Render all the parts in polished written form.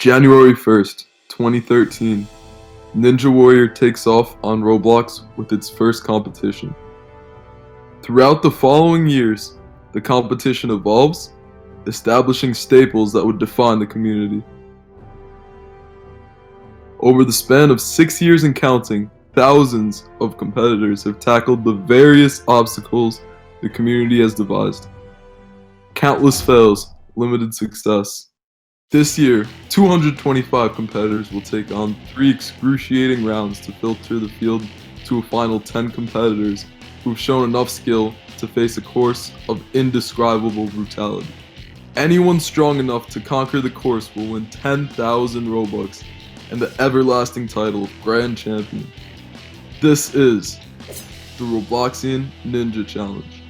January 1st, 2013, Ninja Warrior takes off on Roblox with its first competition. Throughout the following years, the competition evolves, establishing staples that would define the community. Over the span of 6 years and counting, thousands of competitors have tackled the various obstacles the community has devised. Countless fails, limited success. This year, 225 competitors will take on 3 excruciating rounds to filter the field to a final 10 competitors who've shown enough skill to face a course of indescribable brutality. Anyone strong enough to conquer the course will win 10,000 Robux and the everlasting title of Grand Champion. This is the Robloxian Ninja Challenge.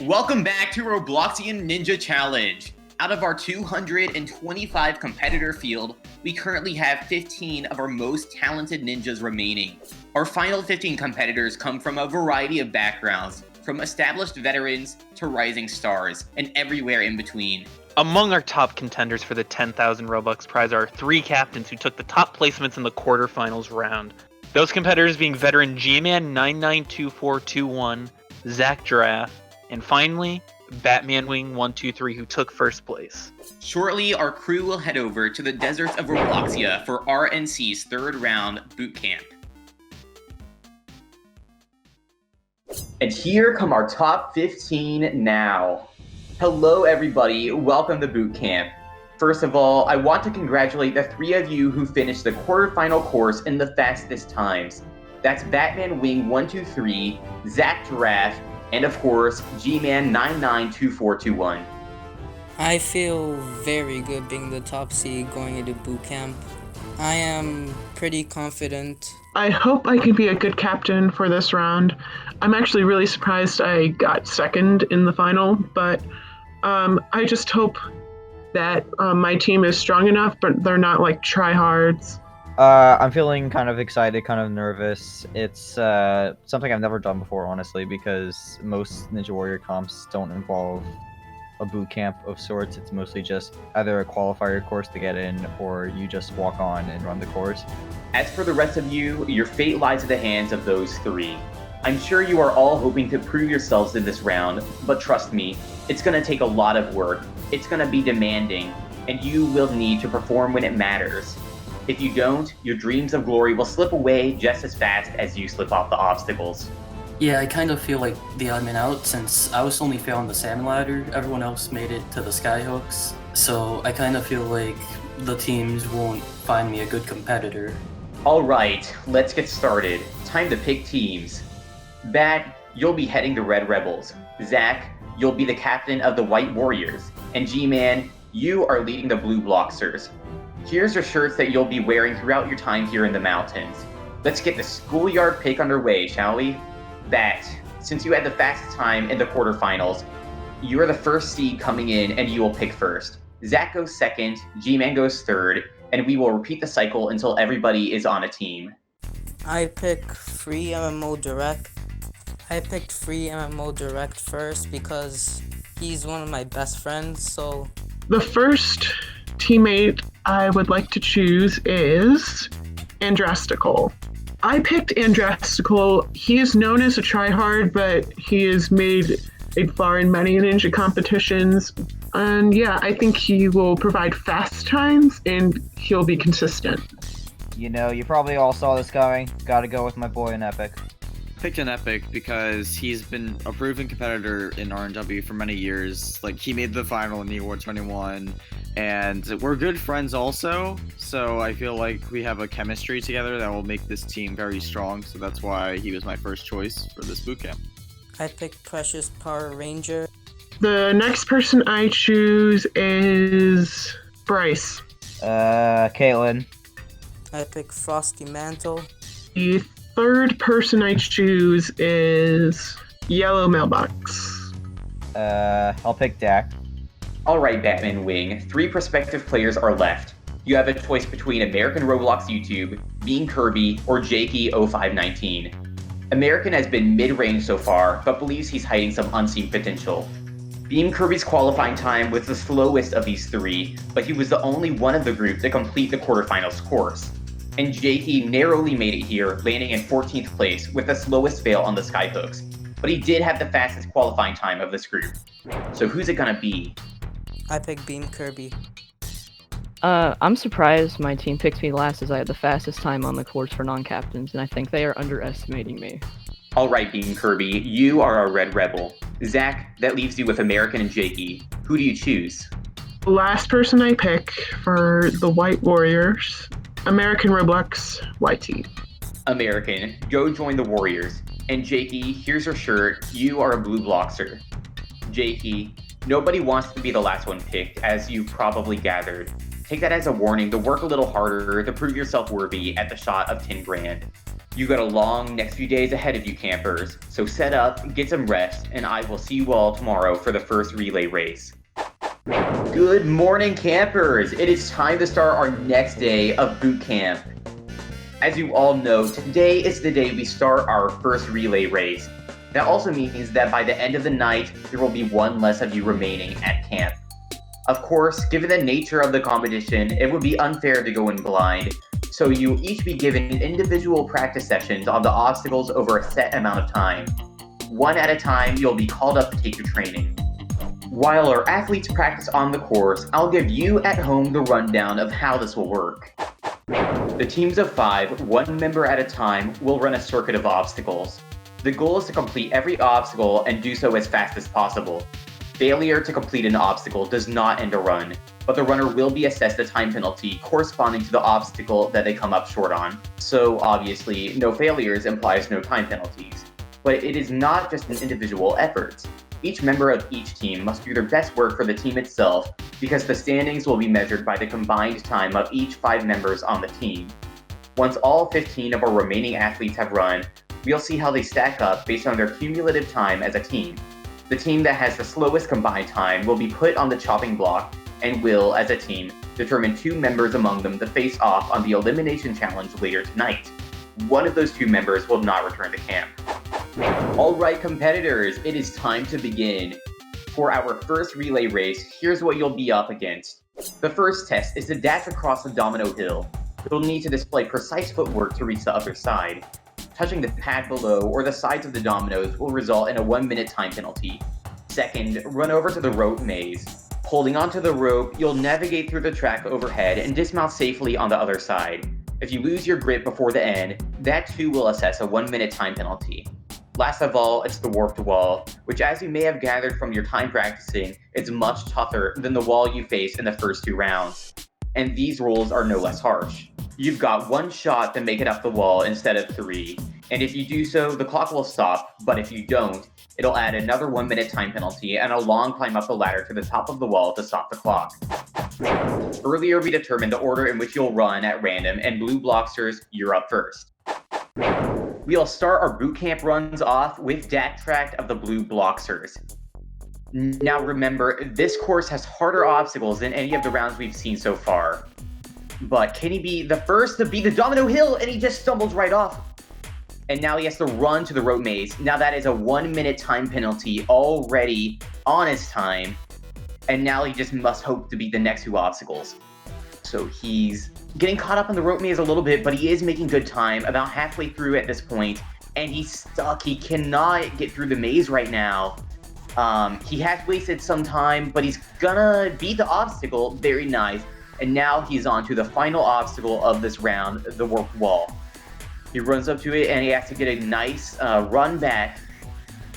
Welcome back to Robloxian Ninja Challenge. Out of our 225 competitor field, we currently have 15 of our most talented ninjas remaining. Our final 15 competitors come from a variety of backgrounds, from established veterans to rising stars, and everywhere in between. Among our top contenders for the 10,000 Robux prize are 3 captains who took the top placements in the quarterfinals round. Those competitors being veteran G-Man 992421, Zach Giraffe, and finally, Batman Wing 123 who took first place. Shortly, our crew will head over to the deserts of Robloxia for RNC's third round Bootcamp. And here come our top 15 now. Hello everybody, welcome to Bootcamp. First of all, I want to congratulate the 3 of you who finished the quarterfinal course in the fastest times. That's Batman Wing 123, Zach Giraffe, and of course, G-Man 992421. I feel very good being the top seed going into Bootcamp. I am pretty confident. I hope I can be a good captain for this round. I'm actually really surprised I got second in the final, but I just hope that my team is strong enough, but they're not like tryhards. I'm feeling kind of excited, kind of nervous. It's something I've never done before, honestly, because most Ninja Warrior comps don't involve a boot camp of sorts. It's mostly just either a qualifier course to get in, or you just walk on and run the course. As for the rest of you, your fate lies in the hands of those 3. I'm sure you are all hoping to prove yourselves in this round, but trust me, it's going to take a lot of work. It's going to be demanding, and you will need to perform when it matters. If you don't, your dreams of glory will slip away just as fast as you slip off the obstacles. Yeah, I kind of feel like the odd man out since I was only failing the salmon ladder. Everyone else made it to the skyhooks. So I kind of feel like the teams won't find me a good competitor. Alright, let's get started. Time to pick teams. Bat, you'll be heading the Red Rebels. Zach, you'll be the captain of the White Warriors. And G-Man, you are leading the Blue Bloxers. Here's your shirts that you'll be wearing throughout your time here in the mountains. Let's get the schoolyard pick underway, shall we? Bat, since you had the fastest time in the quarterfinals, you are the first seed coming in and you will pick first. Zach goes second, G-Man goes third, and we will repeat the cycle until everybody is on a team. I picked Free MMO Direct first because he's one of my best friends, so... The first teammate I would like to choose is Andrastical. I picked Andrastical. He is known as a tryhard, but he has made it far in many ninja competitions. And yeah, I think he will provide fast times and he'll be consistent. You know, you probably all saw this coming. Gotta go with my boy in Epic. Picked an Epic because he's been a proven competitor in RNW for many years. Like, he made the final in the Award 21, and we're good friends also, so I feel like we have a chemistry together that will make this team very strong, so that's why he was my first choice for this bootcamp. I picked Precious Power Ranger. The next person I choose is Bryce. Caitlin. I picked Frosty Mantle. The third person I choose is Yellow Mailbox. I'll pick Dak. Alright, Batman Wing, 3 prospective players are left. You have a choice between American Roblox YouTube, Bean Kirby, or Jakey0519. American has been mid-range so far, but believes he's hiding some unseen potential. Beam Kirby's qualifying time was the slowest of these three, but he was the only one of the group to complete the quarterfinals course. And Jakey narrowly made it here, landing in 14th place with the slowest fail on the skyhooks. But he did have the fastest qualifying time of this group. So who's it gonna be? I picked Beam Kirby. I'm surprised my team picked me last as I had the fastest time on the course for non-captains, and I think they are underestimating me. Alright, Beam Kirby, you are a Red Rebel. Zach, that leaves you with American and Jakey. Who do you choose? The last person I pick for the White Warriors, American Roblox YT. American, go join the Warriors. And Jakey, here's your shirt. You are a Blue Bloxer. Jakey, nobody wants to be the last one picked, as you've probably gathered. Take that as a warning to work a little harder to prove yourself worthy at the shot of 10 grand. You got a long next few days ahead of you, campers, so set up, get some rest, and I will see you all tomorrow for the first relay race. Good morning, campers! It is time to start our next day of boot camp. As you all know, today is the day we start our first relay race. That also means that by the end of the night, there will be one less of you remaining at camp. Of course, given the nature of the competition, it would be unfair to go in blind, so you will each be given individual practice sessions on the obstacles over a set amount of time. One at a time, you'll be called up to take your training. While our athletes practice on the course, I'll give you at home the rundown of how this will work. The teams of 5, one member at a time, will run a circuit of obstacles. The goal is to complete every obstacle and do so as fast as possible. Failure to complete an obstacle does not end a run, but the runner will be assessed a time penalty corresponding to the obstacle that they come up short on. So obviously, no failures implies no time penalties. But it is not just an individual effort. Each member of each team must do their best work for the team itself, because the standings will be measured by the combined time of each 5 members on the team. Once all 15 of our remaining athletes have run, we'll see how they stack up based on their cumulative time as a team. The team that has the slowest combined time will be put on the chopping block and will, as a team, determine 2 members among them to face off on the elimination challenge later tonight. One of those 2 members will not return to camp. Alright, competitors, it is time to begin. For our first relay race, here's what you'll be up against. The first test is to dash across the domino hill. You'll need to display precise footwork to reach the other side. Touching the pad below or the sides of the dominoes will result in a 1-minute time penalty. Second, run over to the rope maze. Holding onto the rope, you'll navigate through the track overhead and dismount safely on the other side. If you lose your grip before the end, that too will assess a 1-minute time penalty. Last of all, it's the warped wall, which, as you may have gathered from your time practicing, is much tougher than the wall you faced in the first 2 rounds. And these rules are no less harsh. You've got 1 shot to make it up the wall instead of 3, and if you do so, the clock will stop, but if you don't, it'll add another 1-minute time penalty and a long climb up the ladder to the top of the wall to stop the clock. Earlier we determined the order in which you'll run at random, and Blue Bloxers, you're up first. We'll start our boot camp runs off with Dak Tract of the Blue Bloxers. Now remember, this course has harder obstacles than any of the rounds we've seen so far. But can he be the first to beat the domino hill? And he just stumbles right off. And now he has to run to the rope maze. Now that is a 1-minute time penalty already on his time. And now he just must hope to beat the next 2 obstacles. So he's getting caught up in the rope maze a little bit, but he is making good time, about halfway through at this point. And he's stuck. He cannot get through the maze right now. He has wasted some time, but he's gonna beat the obstacle. Very nice. And now he's on to the final obstacle of this round, the warped wall. He runs up to it and he has to get a nice run back.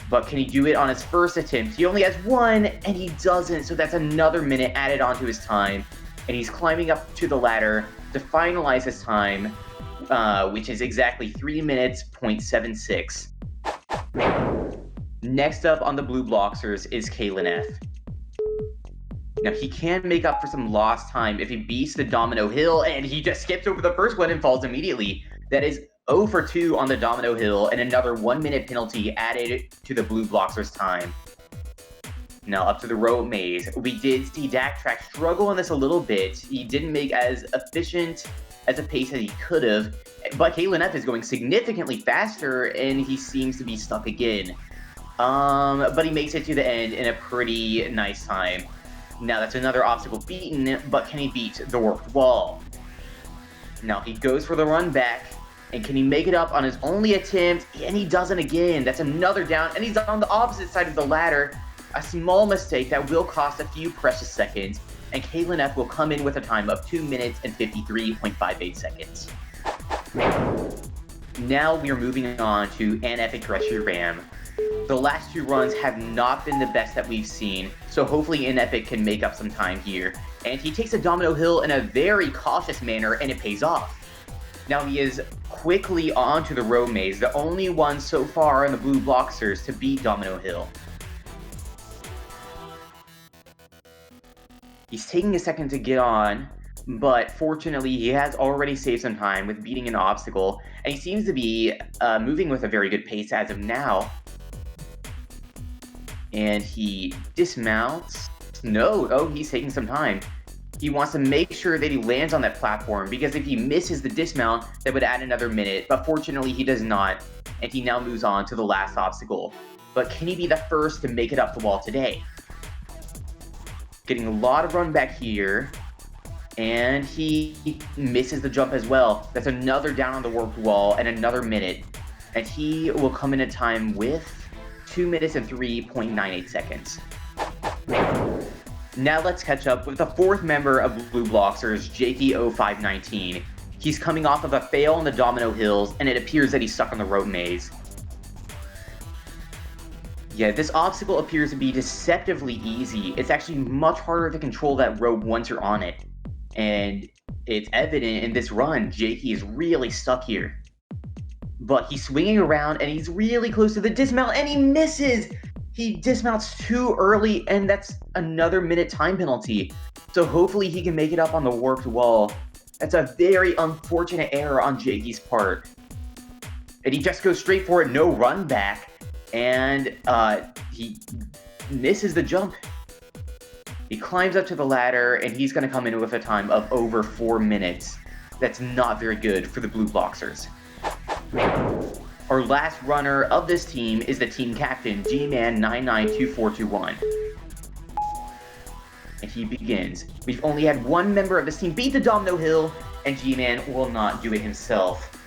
But can he do it on his first attempt? He only has 1 and he doesn't, so that's another minute added onto his time. And he's climbing up to the ladder to finalize his time, which is exactly 3 minutes, 0.76. Next up on the Blue Bloxers is Kalen F. Now, he can make up for some lost time if he beats the domino hill, and he just skips over the first one and falls immediately. That is 0 for 2 on the domino hill, and another 1-minute penalty added to the Blue Bloxers' time. Now, up to the rope maze. We did see Dak Tract struggle on this a little bit. He didn't make as efficient as a pace as he could have, but Kalen F is going significantly faster, and he seems to be stuck again. But he makes it to the end in a pretty nice time. Now that's another obstacle beaten, but can he beat the warped wall? Now he goes for the run back, and can he make it up on his only attempt? And he doesn't again. That's another down, and he's on the opposite side of the ladder. A small mistake that will cost a few precious seconds, and Caitlin F will come in with a time of 2 minutes and 53.58 seconds. Now we are moving on to An Epic Dresser Ram. The last 2 runs have not been the best that we've seen, so hopefully An Epic can make up some time here. And he takes a domino hill in a very cautious manner, and it pays off. Now he is quickly onto the road maze, the only one so far in the blue Bloxers to beat Domino Hill. He's taking a second to get on, but fortunately he has already saved some time with beating an obstacle, and he seems to be moving with a very good pace as of now. And he dismounts. No, oh, he's taking some time. He wants to make sure that he lands on that platform, because if he misses the dismount, that would add another minute, but fortunately he does not, and he now moves on to the last obstacle. But can he be the first to make it up the wall today? Getting a lot of run back here, and he misses the jump as well. That's another down on the warped wall and another minute, and he will come in a time with 2 minutes and 3.98 seconds. Now let's catch up with the 4th member of Blue Bloxers, Jakey0519. He's coming off of a fail on the Domino Hills, and it appears that he's stuck on the road maze. Yeah, this obstacle appears to be deceptively easy. It's actually much harder to control that rope once you're on it. And it's evident in this run, Jakey is really stuck here. But he's swinging around, and he's really close to the dismount, and he misses! He dismounts too early, and that's another minute time penalty. So hopefully he can make it up on the warped wall. That's a very unfortunate error on Jakey's part. And he just goes straight for it, no run back. And he misses the jump. He climbs up to the ladder, and he's going to come in with a time of over 4 minutes. That's not very good for the Blue Bloxers. Our last runner of this team is the team captain, G-Man992421. And he begins. We've only had one member of this team beat the Domino Hill, and G-Man will not do it himself.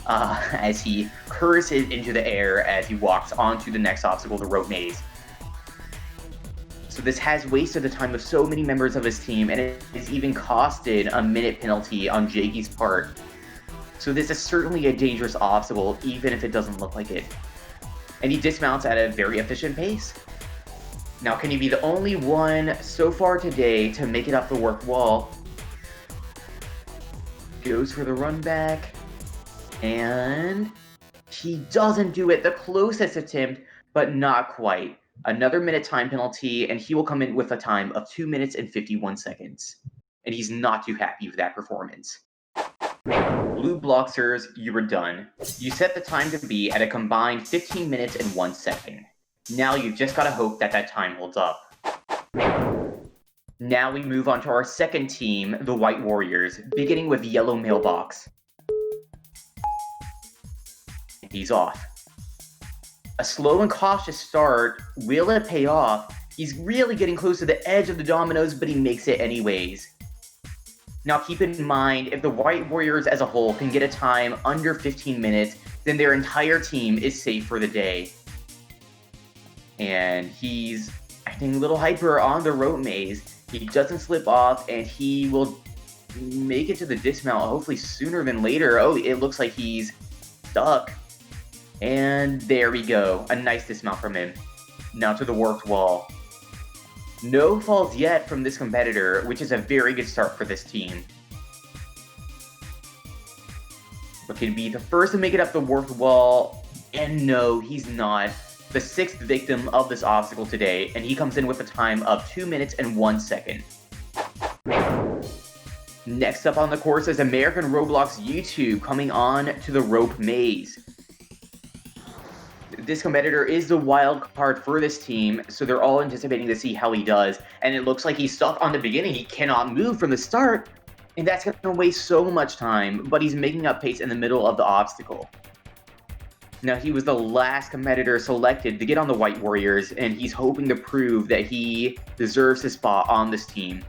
As he curses into the air as he walks onto the next obstacle, the rope maze. So this has wasted the time of so many members of his team, and it has even costed a minute penalty on Jakey's part. So this is certainly a dangerous obstacle, even if it doesn't look like it. And he dismounts at a very efficient pace. Now, can he be the only one so far today to make it up the warped wall? Goes for the run back. And he doesn't do it. The closest attempt, but not quite. Another minute time penalty, and he will come in with a time of 2 minutes and 51 seconds. And he's not too happy with that performance. Blue Bloxers, you were done. You set the time to be at a combined 15 minutes and 1 second. Now you've just got to hope that that time holds up. Now we move on to our second team, the White Warriors, beginning with Yellow Mailbox. He's off. A slow and cautious start. Will it pay off? He's really getting close to the edge of the dominoes, but he makes it anyways. Now keep in mind, if the White Warriors as a whole can get a time under 15 minutes, then their entire team is safe for the day. And he's acting a little hyper on the rope maze. He doesn't slip off, and he will make it to the dismount hopefully sooner than later. Oh, it looks like he's stuck. And there we go. A nice dismount from him. Now to the warped wall. No falls yet from this competitor, which is a very good start for this team. But can be the first to make it up the warped wall, and no, he's not. The 6th victim of this obstacle today, and he comes in with a time of 2 minutes and 1 second. Next up on the course is American Roblox YouTube coming on to the rope maze. This competitor is the wild card for this team, so they're all anticipating to see how he does. And it looks like he's stuck on the beginning. He cannot move from the start, and that's going to waste so much time, but he's making up pace in the middle of the obstacle. Now, he was the last competitor selected to get on the White Warriors, and he's hoping to prove that he deserves his spot on this team.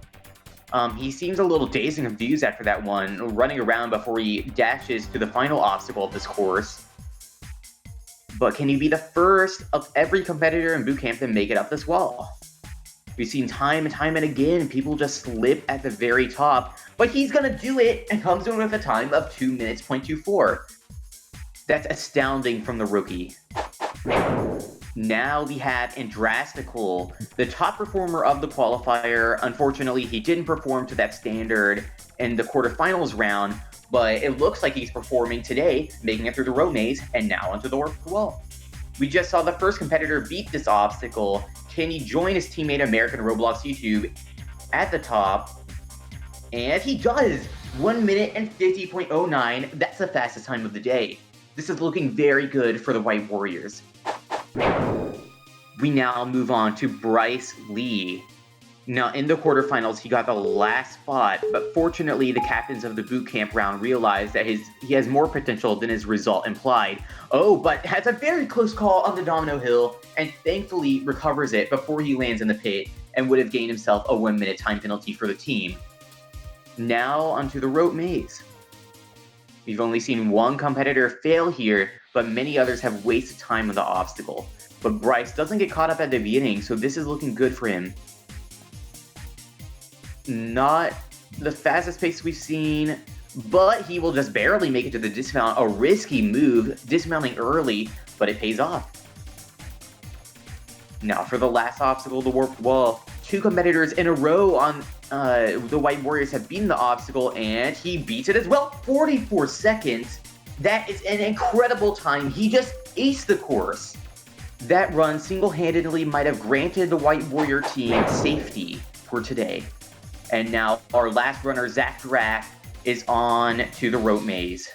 He seems a little dazed and confused after that one, running around before he dashes to the final obstacle of this course. But can he be the first of every competitor in Bootcamp to make it up this wall? We've seen time and again, people just slip at the very top, but he's gonna do it and comes in with a time of 2 minutes, 0.24. That's astounding from the rookie. Now we have Andrastical, the top performer of the qualifier. Unfortunately, he didn't perform to that standard in the quarterfinals round, but it looks like he's performing today, making it through the road maze, and now onto the warped wall. We just saw the first competitor beat this obstacle. Can he join his teammate American Roblox YouTube at the top? And he does! 1 minute and 50.09. That's the fastest time of the day. This is looking very good for the White Warriors. We now move on to Bryce Lee. Now, in the quarterfinals, he got the last spot, but fortunately, the captains of the bootcamp round realized that he has more potential than his result implied. Oh, but has a very close call on the Domino Hill, and thankfully recovers it before he lands in the pit, and would have gained himself a 1 minute time penalty for the team. Now, onto the rope maze. We've only seen one competitor fail here, but many others have wasted time on the obstacle. But Bryce doesn't get caught up at the beginning, so this is looking good for him. Not the fastest pace we've seen, but he will just barely make it to the dismount. A risky move, dismounting early, but it pays off. Now for the last obstacle, the warped wall. 2 competitors in a row on the White Warriors have beaten the obstacle, and he beats it as well. 44 seconds. That is an incredible time. He just aced the course. That run single-handedly might have granted the White Warrior team safety for today. And now our last runner, Zach Drack, is on to the rope maze.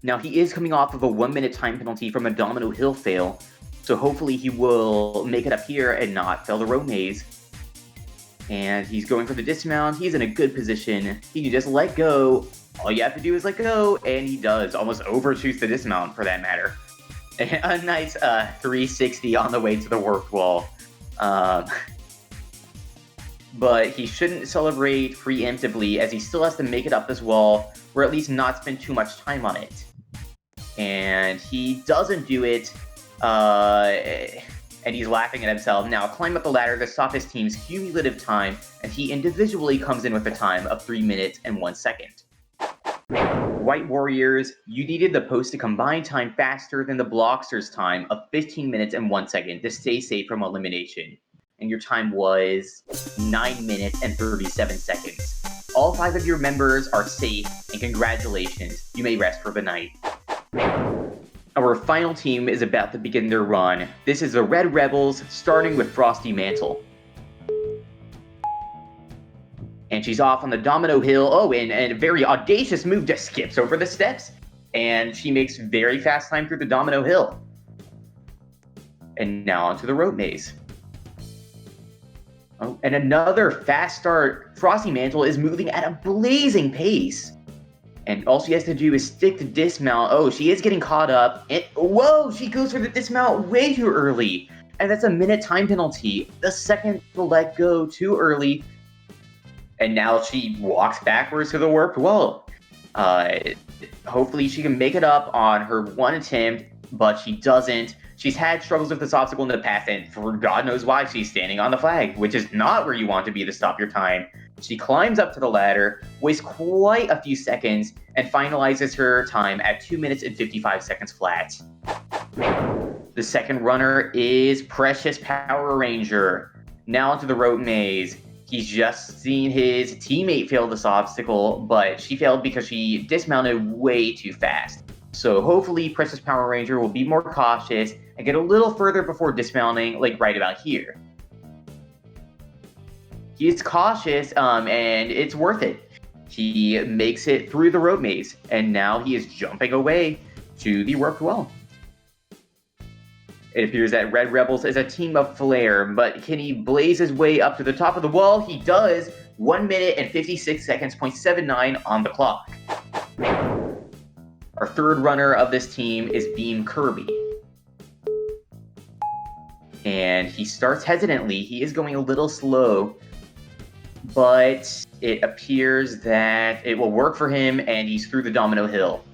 Now he is coming off of a 1 minute time penalty from a Domino Hill fail, so hopefully he will make it up here and not fail the rope maze. And he's going for the dismount. He's in a good position. He can just let go. All you have to do is let go, and he does. Almost overshoots the dismount, for that matter. A nice 360 on the way to the warped wall. But he shouldn't celebrate preemptively, as he still has to make it up this wall, or at least not spend too much time on it. And he doesn't do it, and he's laughing at himself. Now, climb up the ladder to stop his team's cumulative time, and he individually comes in with a time of 3 minutes and 1 second. White Warriors, you needed the post to combine time faster than the Blockster's time of 15 minutes and 1 second to stay safe from elimination. And your time was 9 minutes and 37 seconds. All 5 of your members are safe, and congratulations, you may rest for the night. Our final team is about to begin their run. This is the Red Rebels, starting with Frosty Mantle. And she's off on the Domino Hill. Oh, and a very audacious move, just skips over the steps. And she makes very fast time through the Domino Hill. And now onto the rope maze. Oh, and another fast start. Frosty Mantle is moving at a blazing pace. And all she has to do is stick to dismount. Oh, she is getting caught up. And whoa, she goes for the dismount way too early. And that's a minute time penalty. The second to let go too early. And now she walks backwards to the warped wall. Hopefully she can make it up on her one attempt, but she doesn't. She's had struggles with this obstacle in the past, and for God knows why, she's standing on the flag, which is not where you want to be to stop your time. She climbs up to the ladder, wastes quite a few seconds, and finalizes her time at 2 minutes and 55 seconds flat. The second runner is Precious Power Ranger. Now onto the rope maze. He's just seen his teammate fail this obstacle, but she failed because she dismounted way too fast. So hopefully Precious Power Ranger will be more cautious and get a little further before dismounting, like right about here. He is cautious, and it's worth it. He makes it through the rope maze, and now he is jumping away to the warped wall. It appears that Red Rebels is a team of flair, but can he blaze his way up to the top of the wall? He does. 1 minute and 56 seconds, 0.79 on the clock. Our third runner of this team is Beam Kirby. And he starts hesitantly. He is going a little slow, but it appears that it will work for him, and he's through the domino hill.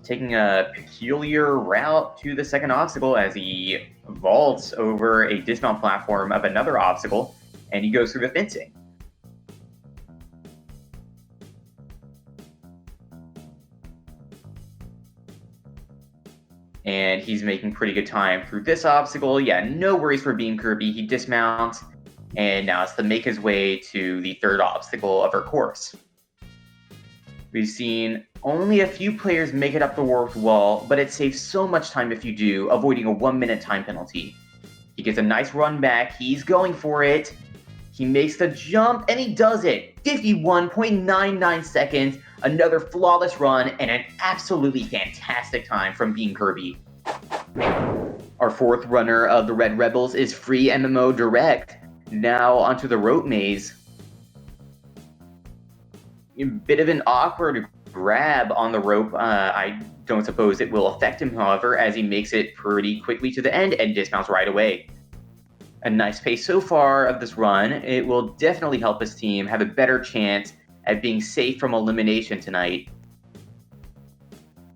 Taking a peculiar route to the second obstacle as he vaults over a dismount platform of another obstacle, and he goes through the fencing. And he's making pretty good time through this obstacle. Yeah, no worries for Beam Kirby. He dismounts, and now it's to make his way to the third obstacle of our course. We've seen only a few players make it up the warped wall, but it saves so much time if you do, avoiding a 1-minute time penalty. He gets a nice run back. He's going for it. He makes the jump, and he does it. 51.99 seconds. Another flawless run, and an absolutely fantastic time from Beam Kirby. Our fourth runner of the Red Rebels is Free MMO Direct. Now onto the rope maze. A bit of an awkward grab on the rope. I don't suppose it will affect him, however, as he makes it pretty quickly to the end and dismounts right away. A nice pace so far of this run. It will definitely help his team have a better chance at being safe from elimination tonight.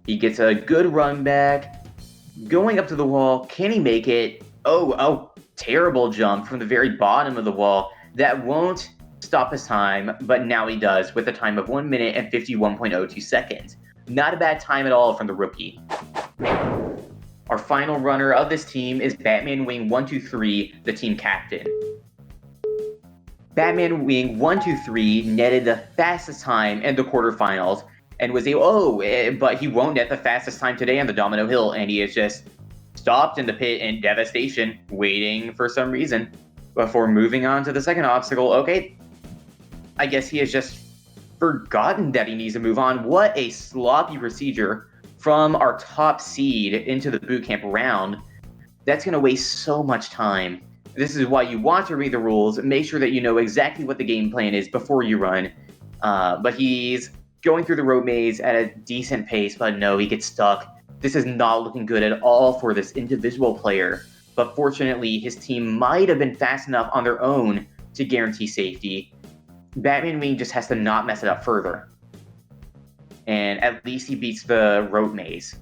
He gets a good run back. Going up to the wall, can he make it? Oh, terrible jump from the very bottom of the wall. That won't stop his time, but now he does with a time of 1 minute and 51.02 seconds. Not a bad time at all from the rookie. Our final runner of this team is Batman Wing 123, the team captain. Batman Wing 123 netted the fastest time in the quarterfinals and was able, but he won't net the fastest time today on the Domino Hill, and he is just stopped in the pit in devastation, waiting for some reason before moving on to the second obstacle. Okay, I guess he has just forgotten that he needs to move on. What a sloppy procedure from our top seed into the bootcamp round. That's going to waste so much time. This is why you want to read the rules. Make sure that you know exactly what the game plan is before you run. But he's going through the road maze at a decent pace, but no, he gets stuck. This is not looking good at all for this individual player. But fortunately, his team might have been fast enough on their own to guarantee safety. Batman Wing just has to not mess it up further. And at least he beats the road maze.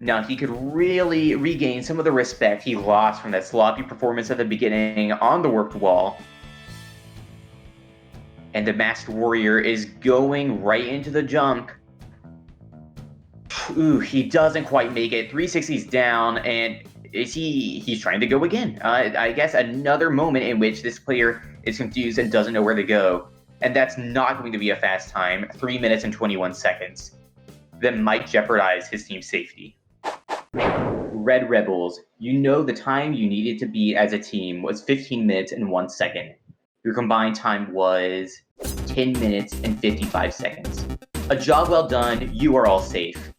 Now, he could really regain some of the respect he lost from that sloppy performance at the beginning on the warped wall. And the Masked Warrior is going right into the jump. Ooh, he doesn't quite make it. 360's down, and he's trying to go again. I guess another moment in which this player is confused and doesn't know where to go. And that's not going to be a fast time, 3 minutes and 21 seconds. That might jeopardize his team's safety. Red Rebels, you know the time you needed to beat as a team was 15 minutes and 1 second. Your combined time was 10 minutes and 55 seconds. A job well done, you are all safe.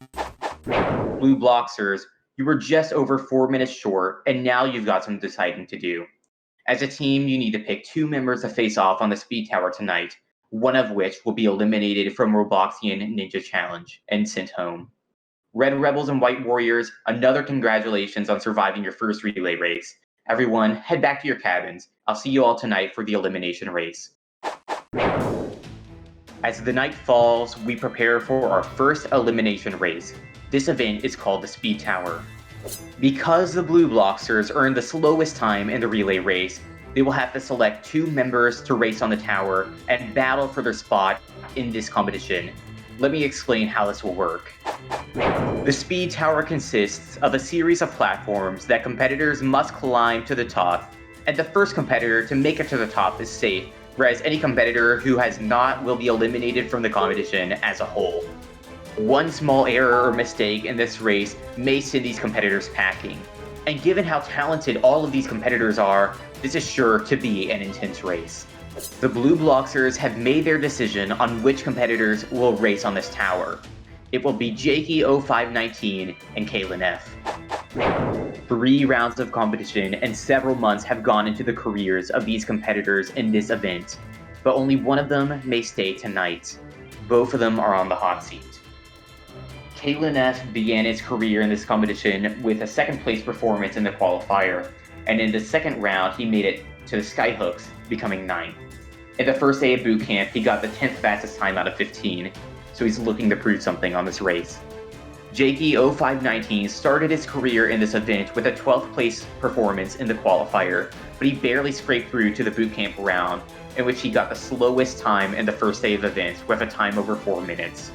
Blue Bloxers, you were just over 4 minutes short, and now you've got some deciding to do. As a team, you need to pick 2 members to face off on the speed tower tonight, one of which will be eliminated from Robloxian Ninja Challenge and sent home. Red Rebels and White Warriors, another congratulations on surviving your first relay race. Everyone, head back to your cabins. I'll see you all tonight for the elimination race. As the night falls, we prepare for our first elimination race. This event is called the Speed Tower. Because the Blue Bloxers earned the slowest time in the relay race, they will have to select 2 members to race on the tower and battle for their spot in this competition. Let me explain how this will work. The Speed Tower consists of a series of platforms that competitors must climb to the top, and the first competitor to make it to the top is safe, whereas any competitor who has not will be eliminated from the competition as a whole. One small error or mistake in this race may send these competitors packing, and given how talented all of these competitors are, this is sure to be an intense race. The Blue Bloxers have made their decision on which competitors will race on this tower. It will be Jakey0519 and Kaylin F. 3 rounds of competition and several months have gone into the careers of these competitors in this event. but only one of them may stay tonight. Both of them are on the hot seat. Caitlin F. began his career in this competition with a second place performance in the qualifier, and in the second round he made it to the Skyhooks, becoming 9th. In the first day of boot camp, he got the 10th fastest time out of 15, so he's looking to prove something on this race. Jakey 0519 started his career in this event with a 12th place performance in the qualifier, but he barely scraped through to the boot camp round, in which he got the slowest time in the first day of the event with a time over 4 minutes.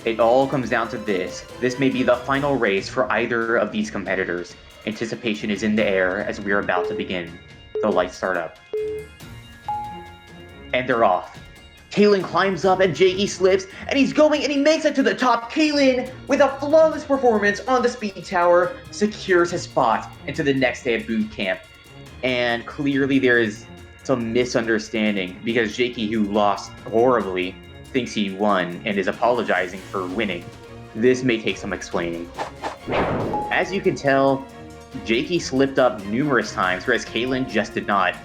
It all comes down to this. This may be the final race for either of these competitors. Anticipation is in the air as we are about to begin. The lights start up. And they're off. Kaylin climbs up and Jakey slips, and he's going and he makes it to the top. Kaylin, with a flawless performance on the speed tower, secures his spot into the next day of boot camp. And clearly there is some misunderstanding because Jakey, who lost horribly, thinks he won and is apologizing for winning. This may take some explaining. As you can tell, Jakey slipped up numerous times, whereas Kaylin just did not.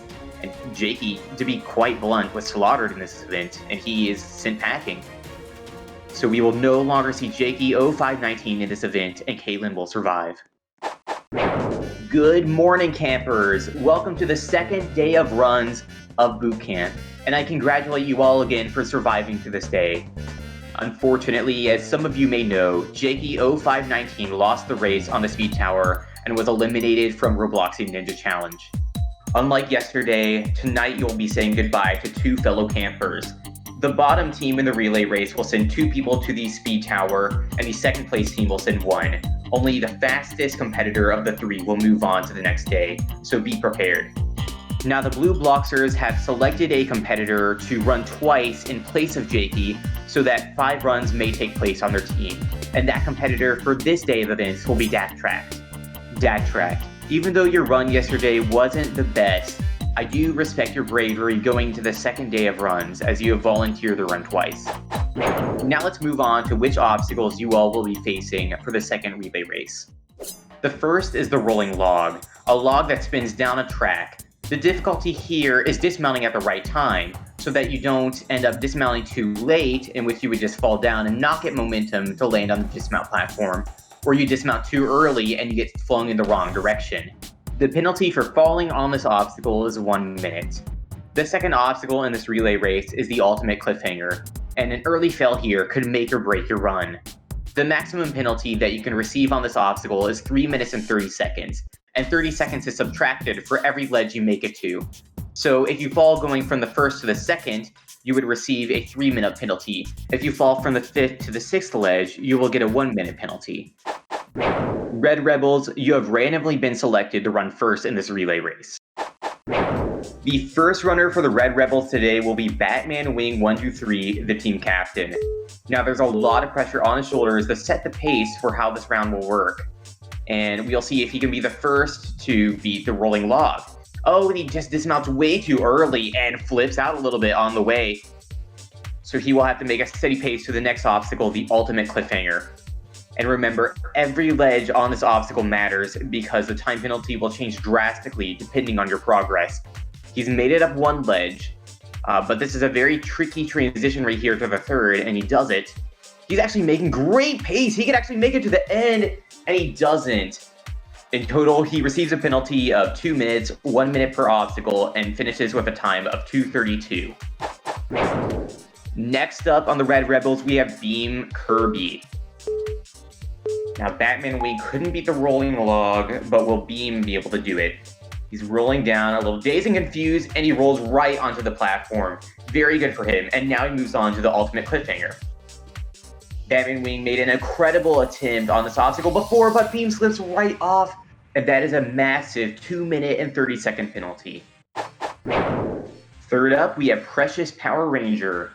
And Jakey, to be quite blunt, was slaughtered in this event, and he is sent packing. So we will no longer see Jakey 0519 in this event, and Kaylin will survive. Good morning, campers! Welcome to the second day of runs of boot camp, and I congratulate you all again for surviving to this day. Unfortunately, as some of you may know, Jakey 0519 lost the race on the speed tower and was eliminated from Robloxian Ninja Challenge. Unlike yesterday, tonight you'll be saying goodbye to 2 fellow campers. The bottom team in the relay race will send 2 people to the speed tower, and the second place team will send 1. Only the fastest competitor of the 3 will move on to the next day, so be prepared. Now the Blue Bloxers have selected a competitor to run twice in place of Jakey, so that 5 runs may take place on their team. And that competitor for this day of events will be Daktracked. Daktracked, even though your run yesterday wasn't the best, I do respect your bravery going to the second day of runs, as you have volunteered to run twice. Now let's move on to which obstacles you all will be facing for the second relay race. The first is the rolling log, a log that spins down a track. The difficulty here is dismounting at the right time, so that you don't end up dismounting too late, in which you would just fall down and not get momentum to land on the dismount platform, or you dismount too early and you get flung in the wrong direction. The penalty for falling on this obstacle is 1 minute. The second obstacle in this relay race is the ultimate cliffhanger, and an early fail here could make or break your run. The maximum penalty that you can receive on this obstacle is 3 minutes and 30 seconds, and 30 seconds is subtracted for every ledge you make it to. So if you fall going from the first to the second, you would receive a 3-minute penalty. If you fall from the 5th to the 6th ledge, you will get a 1-minute penalty. Red Rebels, you have randomly been selected to run first in this relay race. The first runner for the Red Rebels today will be Batman Wing 123, the team captain. Now there's a lot of pressure on his shoulders to set the pace for how this round will work. And we'll see if he can be the first to beat the rolling log. Oh, and he just dismounts way too early and flips out a little bit on the way. So he will have to make a steady pace to the next obstacle, the ultimate cliffhanger. And remember, every ledge on this obstacle matters because the time penalty will change drastically depending on your progress. He's made it up 1 ledge, but this is a very tricky transition right here to the third, and he does it. He's actually making great pace. He can actually make it to the end, and he doesn't. In total, he receives a penalty of 2 minutes, 1 minute per obstacle, and finishes with a time of 2:32. Next up on the Red Rebels, we have Beam Kirby. Now, Batman Wing couldn't beat the rolling log, but will Beam be able to do it? He's rolling down, a little dazed and confused, and he rolls right onto the platform. Very good for him, and now he moves on to the ultimate cliffhanger. Batman Wing made an incredible attempt on this obstacle before, but Beam slips right off, and that is a massive 2-minute and 30-second penalty. Third up, we have Precious Power Ranger.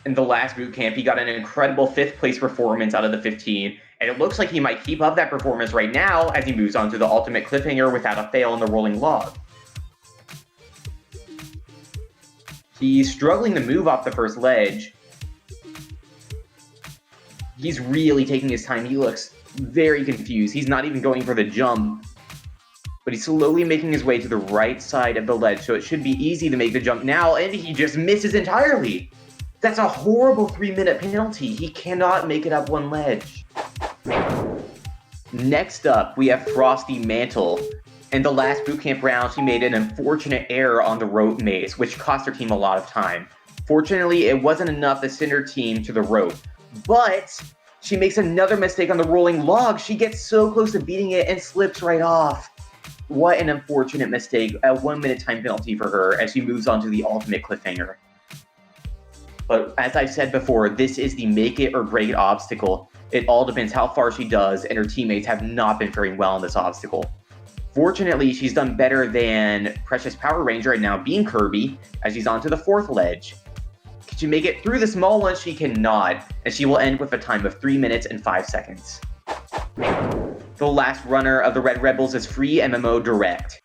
In the last boot camp, he got an incredible 5th place performance out of the 15, and it looks like he might keep up that performance right now as he moves on to the ultimate cliffhanger without a fail in the rolling log. He's struggling to move off the first ledge. He's really taking his time. He looks very confused. He's not even going for the jump. but he's slowly making his way to the right side of the ledge, so it should be easy to make the jump now, and he just misses entirely. That's a horrible 3-minute penalty. He cannot make it up one ledge. Next up, we have Frosty Mantle. In the last bootcamp round, she made an unfortunate error on the rope maze, which cost her team a lot of time. Fortunately, it wasn't enough to send her team to the rope, but she makes another mistake on the rolling log. She gets so close to beating it and slips right off. What an unfortunate mistake. A 1-minute time penalty for her as she moves on to the ultimate cliffhanger. But as I've said before, this is the make it or break it obstacle. It all depends how far she does, and her teammates have not been faring well on this obstacle. Fortunately, she's done better than Precious Power Ranger and now Bean Kirby as she's on to the 4th ledge. Can she make it through the small one? She cannot, and she will end with a time of 3 minutes and 5 seconds. The last runner of the Red Rebels is Free MMO Direct.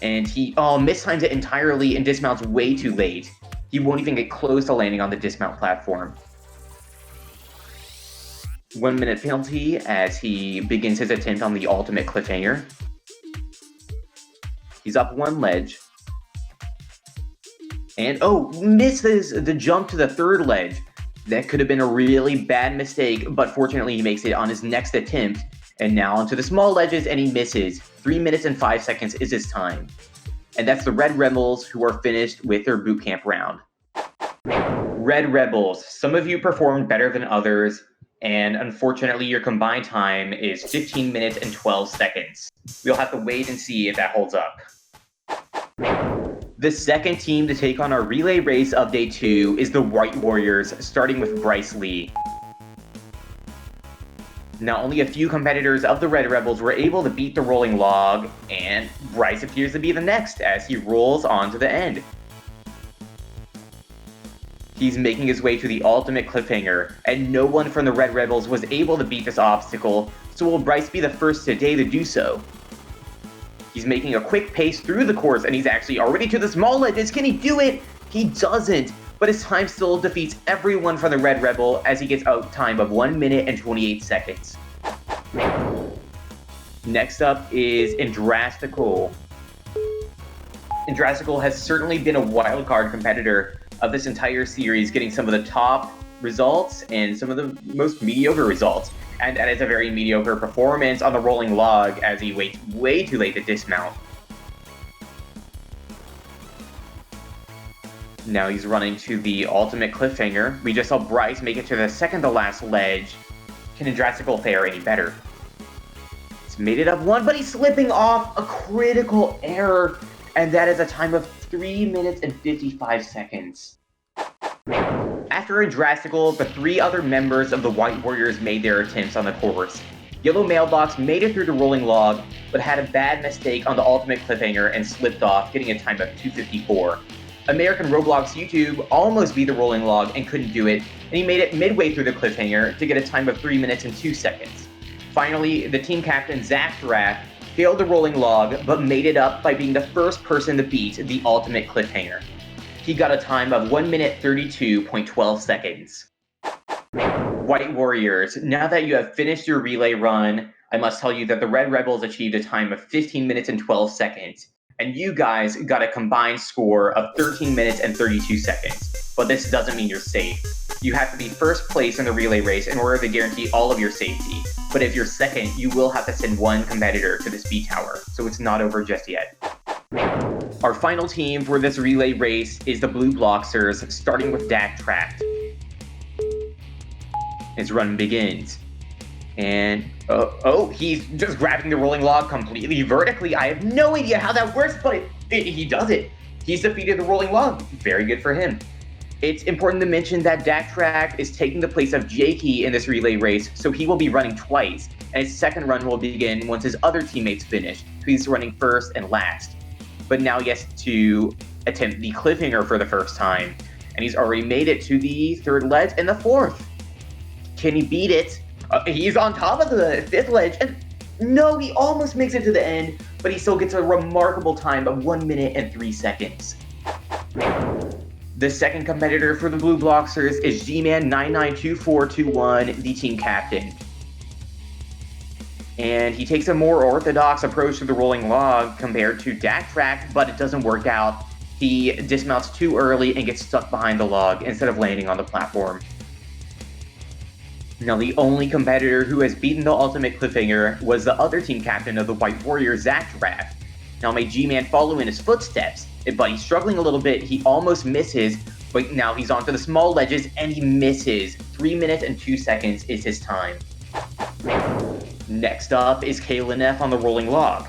And he mistimes it entirely and dismounts way too late. He won't even get close to landing on the dismount platform. 1-minute penalty as he begins his attempt on the ultimate cliffhanger. He's up one ledge. And misses the jump to the 3rd ledge. That could have been a really bad mistake, but fortunately he makes it on his next attempt. And now onto the small ledges, and he misses. 3 minutes and 5 seconds is his time. And that's the Red Rebels who are finished with their bootcamp round. Red Rebels, some of you performed better than others, and unfortunately your combined time is 15 minutes and 12 seconds. We'll have to wait and see if that holds up. The second team to take on our relay race of day 2 is the White Warriors, starting with Bryce Lee. Now, only a few competitors of the Red Rebels were able to beat the rolling log, and Bryce appears to be the next as he rolls on to the end. He's making his way to the ultimate cliffhanger, and no one from the Red Rebels was able to beat this obstacle, so will Bryce be the first today to do so? He's making a quick pace through the course, and he's actually already to the small ledges. Can he do it? He doesn't, but his time still defeats everyone from the Red Rebel as he gets a time of 1 minute and 28 seconds. Next up is Indrastical. Indrastical has certainly been a wildcard competitor of this entire series, getting some of the top results and some of the most mediocre results. And that is a very mediocre performance on the rolling log as he waits way too late to dismount. Now he's running to the ultimate cliffhanger. We just saw Bryce make it to the second to last ledge. Can Indrastical fare any better? He's made it up one, but he's slipping off a critical error. And that is a time of 3 minutes and 55 seconds. After Indrastical, the 3 other members of the White Warriors made their attempts on the course. Yellow Mailbox made it through the rolling log, but had a bad mistake on the ultimate cliffhanger and slipped off, getting a time of 2:54. American Roblox YouTube almost beat the rolling log and couldn't do it, and he made it midway through the cliffhanger to get a time of 3 minutes and 2 seconds. Finally, the team captain Zach Drack failed the rolling log, but made it up by being the first person to beat the ultimate cliffhanger. He got a time of 1 minute 32.12 seconds. White Warriors, now that you have finished your relay run, I must tell you that the Red Rebels achieved a time of 15 minutes and 12 seconds, and you guys got a combined score of 13 minutes and 32 seconds. But this doesn't mean you're safe. You have to be first place in the relay race in order to guarantee all of your safety. But if you're second, you will have to send one competitor to the speed tower, so it's not over just yet. Our final team for this relay race is the Blue Bloxers, starting with Dak Tract. His run begins. And, he's just grabbing the rolling log completely vertically. I have no idea how that works, but he does it. He's defeated the rolling log. Very good for him. It's important to mention that Dak Tract is taking the place of Jakey in this relay race, so he will be running twice, and his second run will begin once his other teammates finish, so he's running first and last. But now he has to attempt the cliffhanger for the first time, and he's already made it to the 3rd ledge and the 4th. Can he beat it? He's on top of the 5th ledge, and no, he almost makes it to the end, but he still gets a remarkable time of 1 minute and 3 seconds. The second competitor for the Blue Bloxers is G-Man 992421, the team captain. And he takes a more orthodox approach to the rolling log compared to Backtrack, but it doesn't work out. He dismounts too early and gets stuck behind the log instead of landing on the platform. Now, the only competitor who has beaten the ultimate cliffhanger was the other team captain of the White Warriors, Backtrack. Now, may G-Man follow in his footsteps, but he's struggling a little bit. He almost misses, but now he's onto the small ledges and he misses. 3 minutes and 2 seconds is his time. Next up is Kalen F on the rolling log.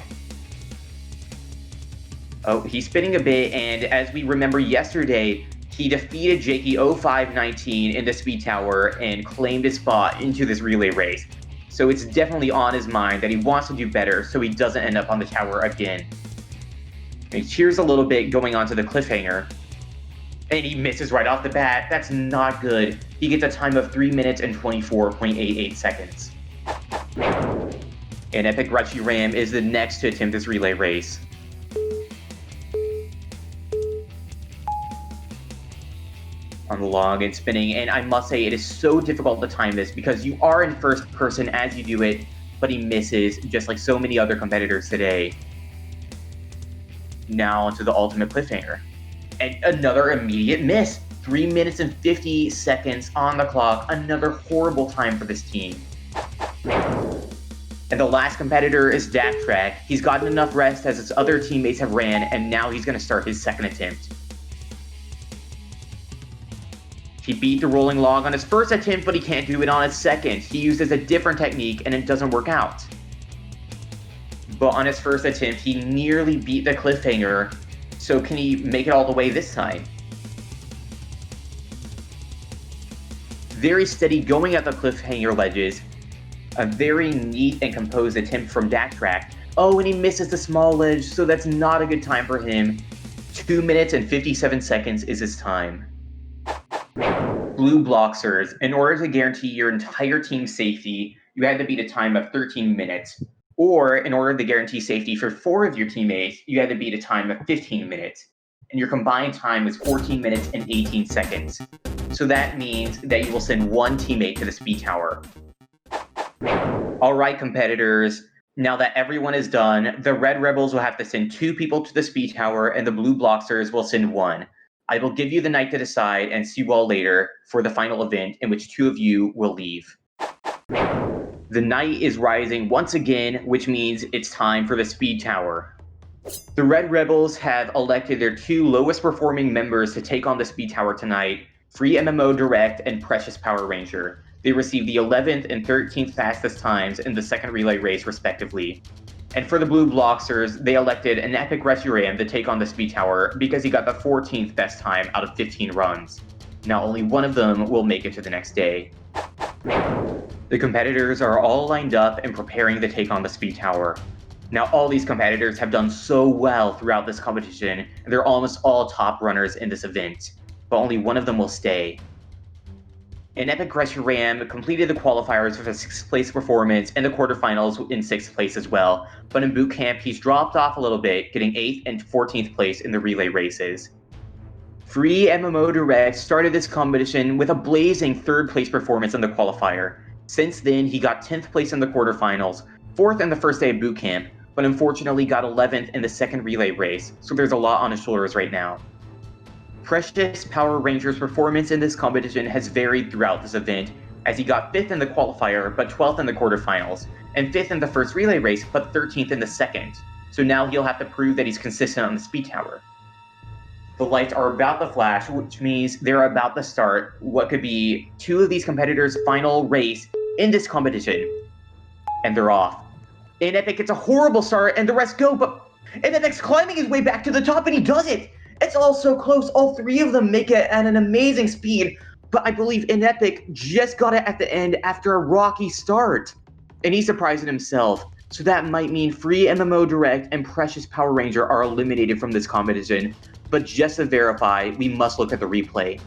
Oh, he's spinning a bit, and as we remember yesterday, he defeated Jakey 0519 in the speed tower and claimed his spot into this relay race. So it's definitely on his mind that he wants to do better so he doesn't end up on the tower again. He cheers a little bit going onto the cliffhanger, and he misses right off the bat. That's not good. He gets a time of 3 minutes and 24.88 seconds. And Epic Ruchy Ram is the next to attempt this relay race. On the log and spinning, and I must say it is so difficult to time this because you are in first person as you do it, but he misses just like so many other competitors today. Now to the ultimate cliffhanger. And another immediate miss. 3 minutes and 50 seconds on the clock. Another horrible time for this team. And the last competitor is Backtrack. He's gotten enough rest as his other teammates have ran, and now he's going to start his second attempt. He beat the rolling log on his first attempt, but he can't do it on his second. He uses a different technique, and it doesn't work out. But on his first attempt, he nearly beat the cliffhanger. So can he make it all the way this time? Very steady going at the cliffhanger ledges. A very neat and composed attempt from Backtrack. Oh, and he misses the small ledge, so that's not a good time for him. 2 minutes and 57 seconds is his time. Blue Bloxers, in order to guarantee your entire team's safety, you had to beat a time of 13 minutes. Or, in order to guarantee safety for 4 of your teammates, you had to beat a time of 15 minutes. And your combined time was 14 minutes and 18 seconds. So that means that you will send 1 teammate to the speed tower. Alright, competitors. Now that everyone is done, the Red Rebels will have to send 2 people to the speed tower, and the Blue Bloxers will send 1. I will give you the night to decide and see you all later for the final event in which 2 of you will leave. The night is rising once again, which means it's time for the speed tower. The Red Rebels have elected their 2 lowest performing members to take on the speed tower tonight, Free MMO Direct and Precious Power Ranger. They received the 11th and 13th fastest times in the second relay race respectively. And for the Blue Bloxers, they elected an Epic Rescuram to take on the speed tower because he got the 14th best time out of 15 runs. Now only one of them will make it to the next day. The competitors are all lined up and preparing to take on the speed tower. Now all these competitors have done so well throughout this competition, and they're almost all top runners in this event, but only one of them will stay. And Epic Rescuram completed the qualifiers with a 6th place performance and the quarterfinals in 6th place as well, but in Bootcamp he's dropped off a little bit, getting 8th and 14th place in the relay races. Free MMO Direct started this competition with a blazing 3rd place performance in the qualifier. Since then, he got 10th place in the quarterfinals, 4th in the first day of Bootcamp, but unfortunately got 11th in the second relay race, so there's a lot on his shoulders right now. Precious Power Ranger's performance in this competition has varied throughout this event, as he got 5th in the qualifier, but 12th in the quarterfinals, and 5th in the first relay race, but 13th in the second. So now he'll have to prove that he's consistent on the speed tower. The lights are about to flash, which means they're about to start what could be 2 of these competitors' final race in this competition. And they're off. And Epic gets a horrible start, and the rest go, but and Epic's climbing his way back to the top, and he does it! It's all so close. All 3 of them make it at an amazing speed, but I believe Epic just got it at the end after a rocky start. And he surprised himself, so that might mean Free MMO Direct and Precious Power Ranger are eliminated from this competition. But just to verify, we must look at the replay.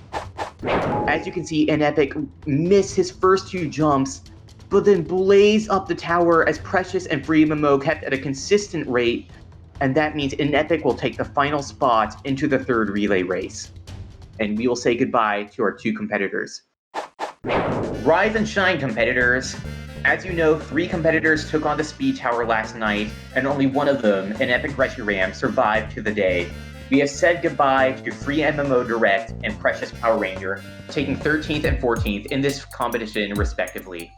As you can see, Epic missed his first 2 jumps, but then blazed up the tower as Precious and Free MMO kept at a consistent rate, and that means Epic will take the final spot into the 3rd relay race. And we will say goodbye to our 2 competitors. Rise and shine, competitors! As you know, 3 competitors took on the speed tower last night, and only one of them, an epic rescue ram, survived to the day. We have said goodbye to Free MMO Direct and Precious Power Ranger, taking 13th and 14th in this competition respectively.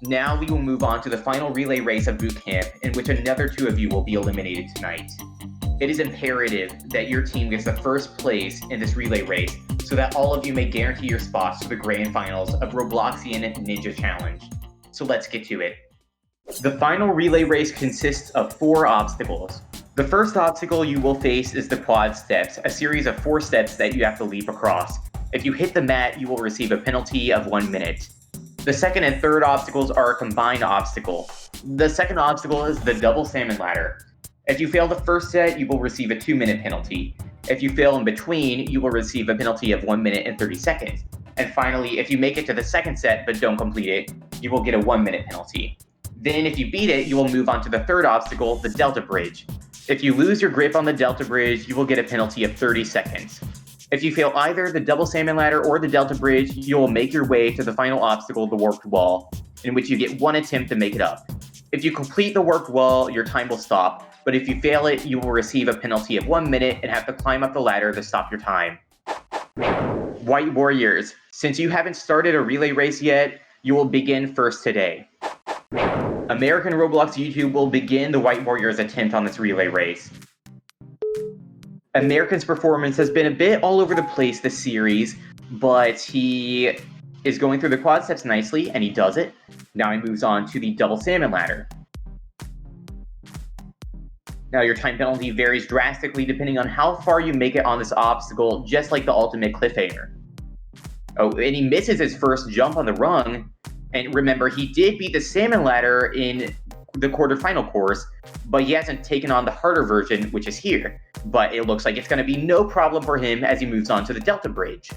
Now we will move on to the final relay race of Bootcamp, in which another 2 of you will be eliminated tonight. It is imperative that your team gets the first place in this relay race so that all of you may guarantee your spots to the grand finals of Robloxian Ninja Challenge. So let's get to it. The final relay race consists of 4 obstacles. The first obstacle you will face is the quad steps, a series of 4 steps that you have to leap across. If you hit the mat, you will receive a penalty of 1 minute. The second and third obstacles are a combined obstacle. The second obstacle is the double salmon ladder. If you fail the first set, you will receive a 2-minute penalty. If you fail in between, you will receive a penalty of 1 minute and 30 seconds. And finally, if you make it to the second set but don't complete it, you will get a 1-minute penalty. Then if you beat it, you will move on to the third obstacle, the Delta Bridge. If you lose your grip on the Delta Bridge, you will get a penalty of 30 seconds. If you fail either the double salmon ladder or the Delta Bridge, you will make your way to the final obstacle, the warped wall, in which you get 1 attempt to make it up. If you complete the warped wall, your time will stop, but if you fail it, you will receive a penalty of 1 minute and have to climb up the ladder to stop your time. White Warriors, since you haven't started a relay race yet, you will begin first today. American Roblox YouTube will begin the White Warriors attempt on this relay race. American's performance has been a bit all over the place this series, but he is going through the quad steps nicely, and he does it. Now he moves on to the double salmon ladder. Now your time penalty varies drastically depending on how far you make it on this obstacle, just like the ultimate cliffhanger. Oh, and he misses his first jump on the rung. And remember, he did beat the salmon ladder in the quarterfinal course, but he hasn't taken on the harder version, which is here. But it looks like it's going to be no problem for him as he moves on to the Delta Bridge.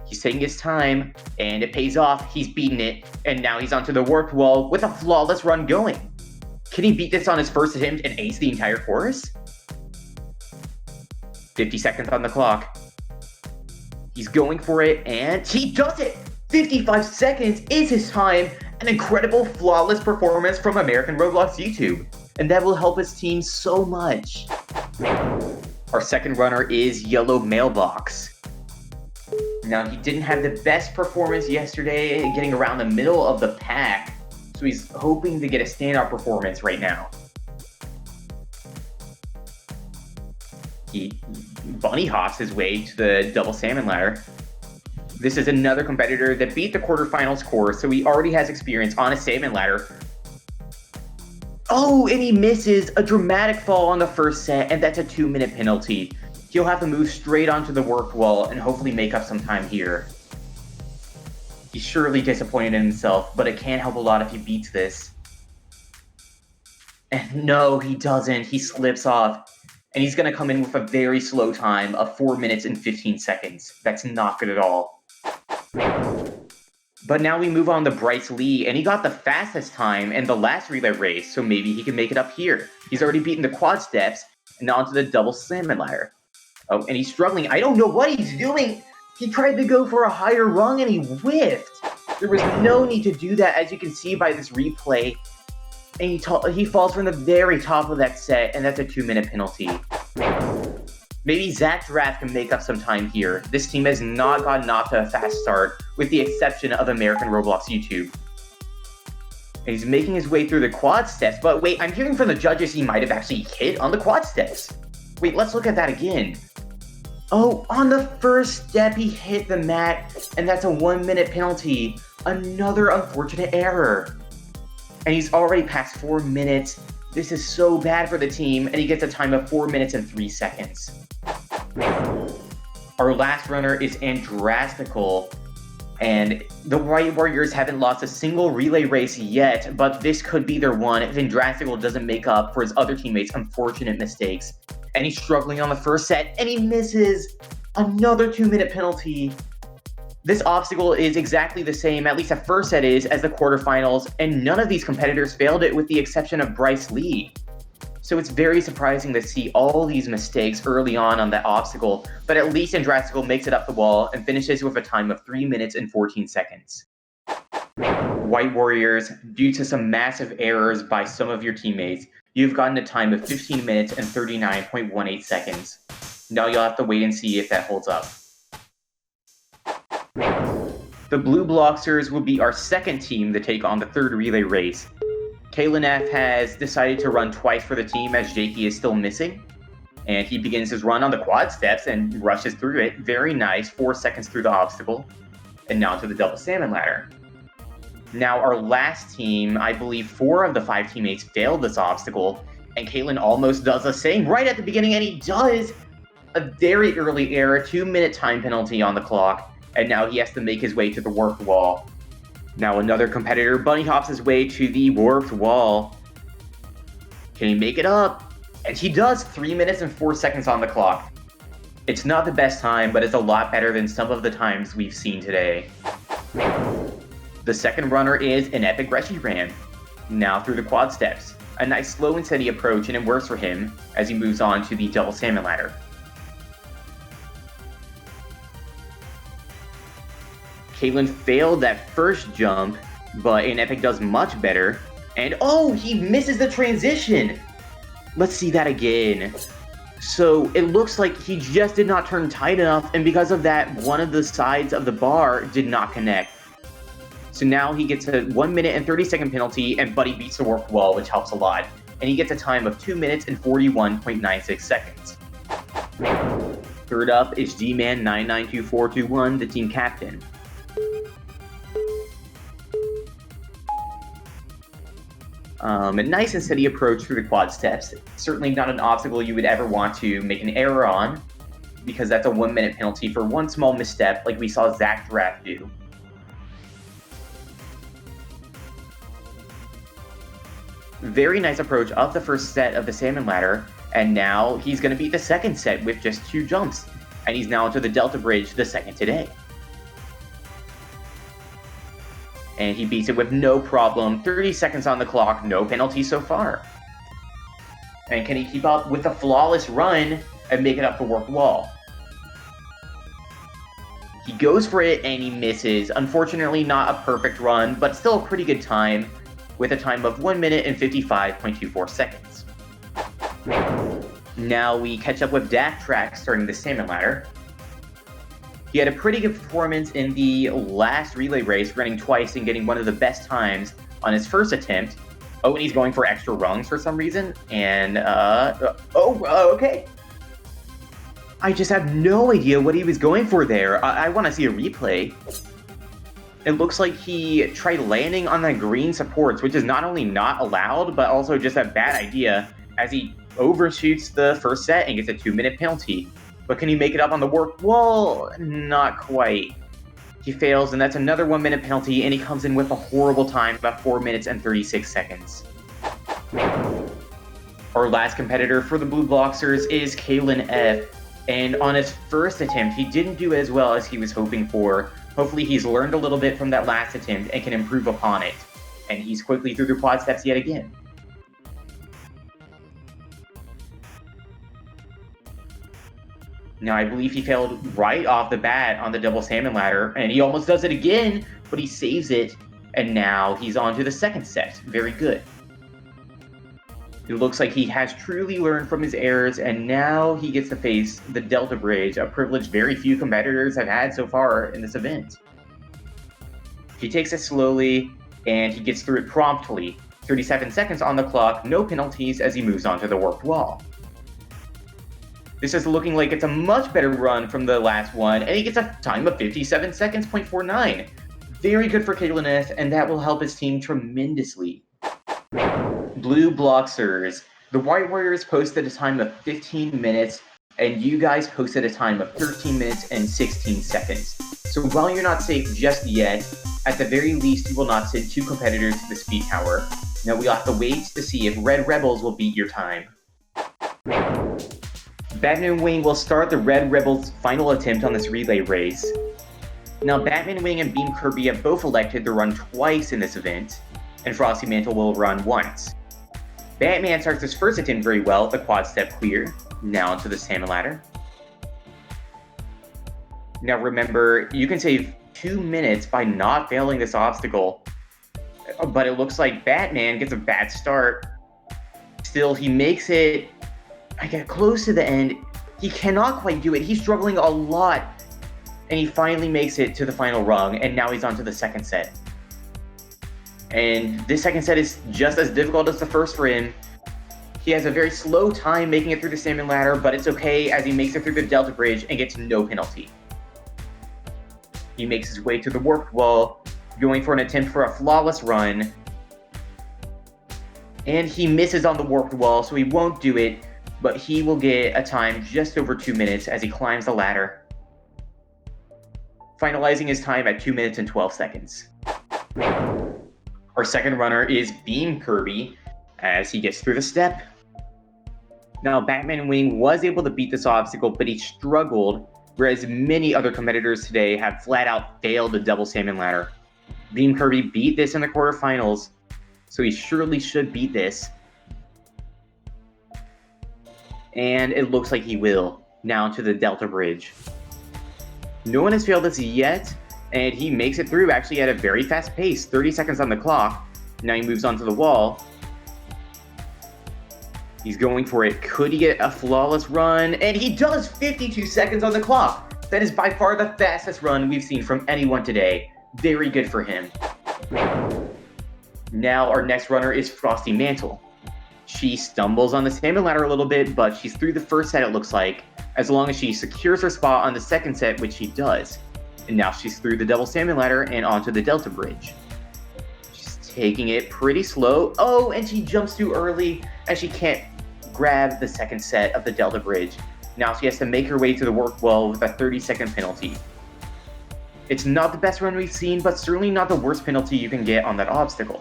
He's taking his time, and it pays off. He's beaten it, and now he's onto the warped wall with a flawless run going. Can he beat this on his first attempt and ace the entire course? 50 seconds on the clock. He's going for it, and he does it! 55 seconds is his time. An incredible, flawless performance from American Roblox YouTube. And that will help his team so much. Our second runner is Yellow Mailbox. Now, he didn't have the best performance yesterday, getting around the middle of the pack. So he's hoping to get a standout performance right now. He bunny hops his way to the double salmon ladder. This is another competitor that beat the quarterfinals course, so he already has experience on a salmon ladder. Oh, and he misses a dramatic fall on the first set, and that's a 2-minute penalty. He'll have to move straight onto the warped wall and hopefully make up some time here. He's surely disappointed in himself, but it can't help a lot if he beats this. And no, he doesn't. He slips off. And he's going to come in with a very slow time of 4 minutes and 15 seconds. That's not good at all. But now we move on to Bryce Lee, and he got the fastest time in the last relay race, so maybe he can make it up here. He's already beaten the quad steps, and now onto the double salmon ladder. Oh, and he's struggling. I don't know what he's doing. He tried to go for a higher rung, and he whiffed. There was no need to do that, as you can see by this replay. And he falls from the very top of that set, and that's a 2-minute penalty. Maybe Zach Draft can make up some time here. This team has not gotten off to a fast start, with the exception of American Roblox YouTube. And he's making his way through the quad steps, but wait, I'm hearing from the judges he might have actually hit on the quad steps. Wait, let's look at that again. Oh, on the first step he hit the mat, and that's a 1-minute penalty. Another unfortunate error. And he's already past 4 minutes. This is so bad for the team, and he gets a time of 4 minutes and 3 seconds. Our last runner is Andrastical, and the White Warriors haven't lost a single relay race yet, but this could be their one if Andrastical doesn't make up for his other teammates' unfortunate mistakes. And he's struggling on the first set, and he misses another 2-minute penalty. This obstacle is exactly the same, at least the first set is, as the quarterfinals, and none of these competitors failed it with the exception of Bryce Lee. So it's very surprising to see all these mistakes early on that obstacle, but at least Andrastical makes it up the wall and finishes with a time of 3 minutes and 14 seconds. White Warriors, due to some massive errors by some of your teammates, you've gotten a time of 15 minutes and 39.18 seconds. Now you'll have to wait and see if that holds up. The Blue Bloxers will be our second team to take on the third relay race. Kalen F has decided to run twice for the team as Jakey is still missing. And he begins his run on the quad steps and rushes through it. Very nice, 4 seconds through the obstacle. And now to the double salmon ladder. Now our last team, I believe 4 of the 5 teammates failed this obstacle. And Kalen almost does the same right at the beginning, and he does! A very early error, 2-minute time penalty on the clock. And now he has to make his way to the warped wall. Now another competitor bunny hops his way to the warped wall. Can he make it up? And he does, 3 minutes and 4 seconds on the clock. It's not the best time, but it's a lot better than some of the times we've seen today. The second runner is an epic Reshiram. Now through the quad steps. A nice slow and steady approach, and it works for him as he moves on to the double salmon ladder. Kalen failed that first jump, but an epic does much better. And oh, he misses the transition! Let's see that again. So it looks like he just did not turn tight enough, and because of that, one of the sides of the bar did not connect. So now he gets a 1 minute and 30-second penalty, and Buddy beats the warped wall, which helps a lot. And he gets a time of 2 minutes and 41.96 seconds. Third up is G-Man 992421, the team captain. A nice and steady approach through the quad steps. Certainly not an obstacle you would ever want to make an error on, because that's a 1 minute penalty for one small misstep, like we saw Zach Draft do. Very nice approach up the first set of the salmon ladder, and now he's going to beat the second set with just 2 jumps, and he's now to the Delta Bridge, the second today. And he beats it with no problem. 30 seconds on the clock, no penalty so far. And can he keep up with a flawless run and make it up the warped wall? He goes for it and he misses. Unfortunately, not a perfect run, but still a pretty good time, with a time of 1 minute and 55.24 seconds. Now we catch up with Dak Track starting the salmon ladder. He had a pretty good performance in the last relay race, running twice and getting one of the best times on his first attempt. Oh, and he's going for extra rungs for some reason. And, okay. I just have no idea what he was going for there. I want to see a replay. It looks like he tried landing on the green supports, which is not only not allowed, but also just a bad idea, as he overshoots the first set and gets a 2-minute penalty. But can he make it up on the warped wall? Not quite. He fails, and that's another 1 minute penalty, and he comes in with a horrible time, about 4 minutes and 36 seconds. Our last competitor for the Blue Bloxers is Kalen F. And on his first attempt, he didn't do as well as he was hoping for. Hopefully he's learned a little bit from that last attempt and can improve upon it. And he's quickly through the quad steps yet again. Now, I believe he failed right off the bat on the double salmon ladder, and he almost does it again, but he saves it, and now he's on to the second set. Very good. It looks like he has truly learned from his errors, and now he gets to face the Delta Bridge, a privilege very few competitors have had so far in this event. He takes it slowly, and he gets through it promptly. 37 seconds on the clock, no penalties as he moves on to the warped wall. This is looking like it's a much better run from the last one, and he gets a time of 57 seconds, .49. Very good for Kalen F, and that will help his team tremendously. Blue Bloxers. The White Warriors posted a time of 15 minutes, and you guys posted a time of 13 minutes and 16 seconds. So while you're not safe just yet, at the very least you will not send 2 competitors to the speed tower. Now we'll have to wait to see if Red Rebels will beat your time. Batman Wing will start the Red Rebels' final attempt on this relay race. Now, Batman Wing and Beam Kirby have both elected to run twice in this event, and Frosty Mantle will run once. Batman starts his first attempt very well, the quad step clear, now into the salmon ladder. Now remember, you can save 2 minutes by not failing this obstacle. but it looks like Batman gets a bad start. Still, he makes it, I get close to the end. He cannot quite do it. He's struggling a lot. And he finally makes it to the final rung, and now he's on to the second set. And this second set is just as difficult as the first for him. He has a very slow time making it through the salmon ladder, but it's okay as he makes it through the Delta Bridge and gets no penalty. He makes his way to the warped wall, going for an attempt for a flawless run. And he misses on the warped wall, so he won't do it, but he will get a time just over 2 minutes as he climbs the ladder, finalizing his time at 2 minutes and 12 seconds. Our second runner is Beam Kirby as he gets through the step. Now, Batman Wing was able to beat this obstacle, but he struggled, whereas many other competitors today have flat out failed the double salmon ladder. Beam Kirby beat this in the quarterfinals, so he surely should beat this. And it looks like he will, now to the Delta Bridge. No one has failed this yet, and he makes it through actually at a very fast pace, 30 seconds on the clock. Now he moves onto the wall. He's going for it. Could he get a flawless run? And he does, 52 seconds on the clock. That is by far the fastest run we've seen from anyone today. Very good for him. Now our next runner is Frosty Mantle. She stumbles on the salmon ladder a little bit, but she's through the first set, it looks like, as long as she secures her spot on the second set, which she does. And now she's through the double salmon ladder and onto the Delta Bridge. She's taking it pretty slow. Oh, and she jumps too early as she can't grab the second set of the Delta Bridge. Now she has to make her way to the warp wall with a 30-second penalty. It's not the best run we've seen, but certainly not the worst penalty you can get on that obstacle.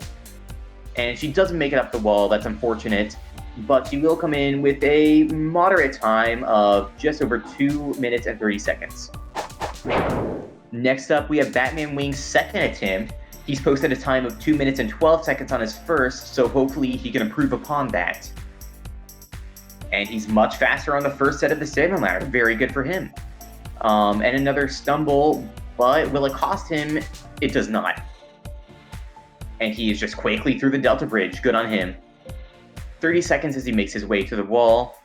And she doesn't make it up the wall, that's unfortunate, but she will come in with a moderate time of just over 2 minutes and 30 seconds. Next up, we have Batman Wing's second attempt. He's posted a time of 2 minutes and 12 seconds on his first, so hopefully he can improve upon that. And he's much faster on the first set of the salmon ladder. Very good for him. And another stumble, but will it cost him? It does not. And he is just quickly through the Delta Bridge. Good on him. 30 seconds as he makes his way to the wall.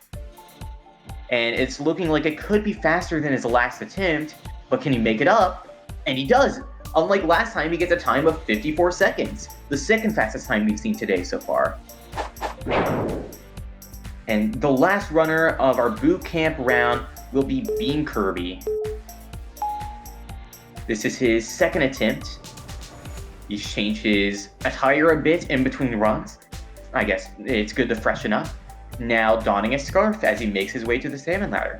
And it's looking like it could be faster than his last attempt, but can he make it up? And he does. Unlike last time, he gets a time of 54 seconds. The second fastest time we've seen today so far. And the last runner of our boot camp round will be Beam Kirby. This is his second attempt. He's changed his attire a bit in between runs. I guess it's good to freshen up. Now donning a scarf as he makes his way to the salmon ladder.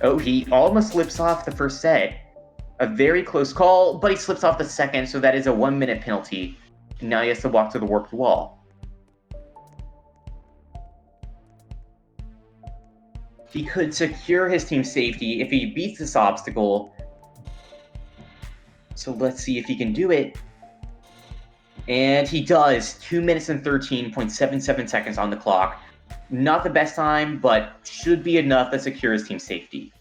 Oh, he almost slips off the first set. A very close call, but he slips off the second, so that is a 1 minute penalty. Now he has to walk to the warped wall. He could secure his team's safety if he beats this obstacle. So let's see if he can do it. And he does. 2 minutes and 13.77 seconds on the clock. Not the best time, but should be enough to secure his team's safety.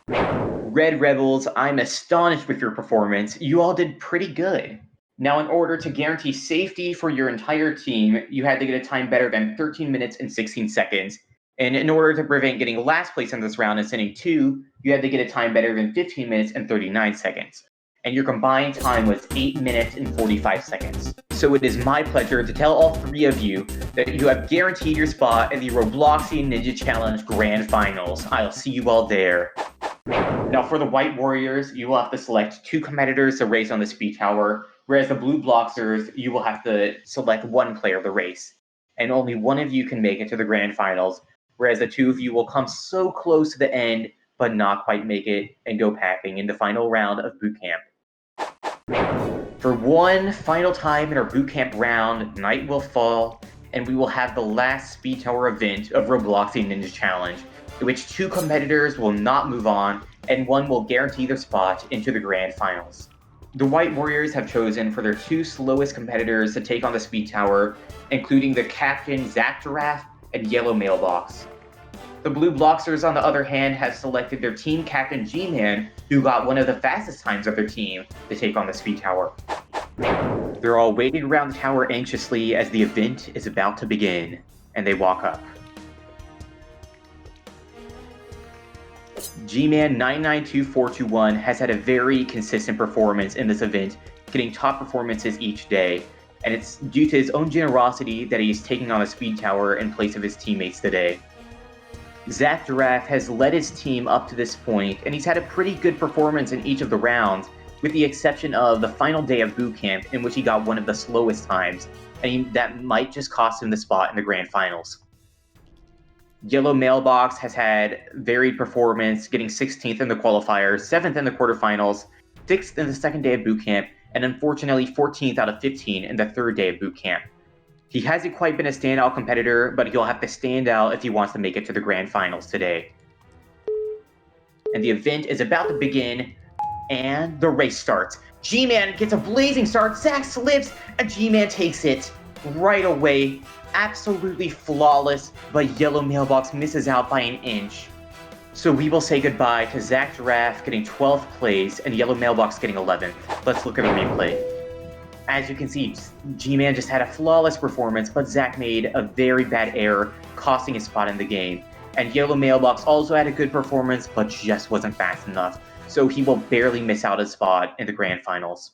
Red Rebels, I'm astonished with your performance. You all did pretty good. Now, in order to guarantee safety for your entire team, you had to get a time better than 13 minutes and 16 seconds. And in order to prevent getting last place in this round and sending 2, you had to get a time better than 15 minutes and 39 seconds. And your combined time was 8 minutes and 45 seconds. So it is my pleasure to tell all 3 of you that you have guaranteed your spot in the Robloxian Ninja Challenge Grand Finals. I'll see you all there. Now for the White Warriors, you will have to select 2 competitors to race on the speed tower, whereas the Blue Bloxers, you will have to select 1 player to race. And only 1 of you can make it to the Grand Finals, whereas the 2 of you will come so close to the end, but not quite make it and go packing in the final round of boot camp. For one final time in our boot camp round, night will fall, and we will have the last speed tower event of Robloxian Ninja Challenge, in which 2 competitors will not move on, and 1 will guarantee their spot into the Grand Finals. The White Warriors have chosen for their 2 slowest competitors to take on the speed tower, including the captain Zach Giraffe and Yellow Mailbox. The Blue Bloxers, on the other hand, have selected their team captain G-Man, who got one of the fastest times of their team, to take on the speed tower. They're all waiting around the tower anxiously as the event is about to begin, and they walk up. G-Man 992421 has had a very consistent performance in this event, getting top performances each day, and it's due to his own generosity that he's taking on the speed tower in place of his teammates today. Zach Giraffe has led his team up to this point, and he's had a pretty good performance in each of the rounds, with the exception of the final day of boot camp, in which he got one of the slowest times, and that might just cost him the spot in the grand finals. Yellow Mailbox has had varied performance, getting 16th in the qualifiers, 7th in the quarterfinals, 6th in the second day of boot camp, and unfortunately 14th out of 15 in the third day of boot camp. He hasn't quite been a standout competitor, but he'll have to stand out if he wants to make it to the grand finals today. And the event is about to begin, and the race starts. G-Man gets a blazing start, Zach slips, and G-Man takes it right away. Absolutely flawless, but Yellow Mailbox misses out by an inch. So we will say goodbye to Zach Giraffe getting 12th place and Yellow Mailbox getting 11th. Let's look at the replay. As you can see, G-Man just had a flawless performance, but Zach made a very bad error, costing his spot in the game. And Yellow Mailbox also had a good performance, but just wasn't fast enough, so he will barely miss out his spot in the grand finals.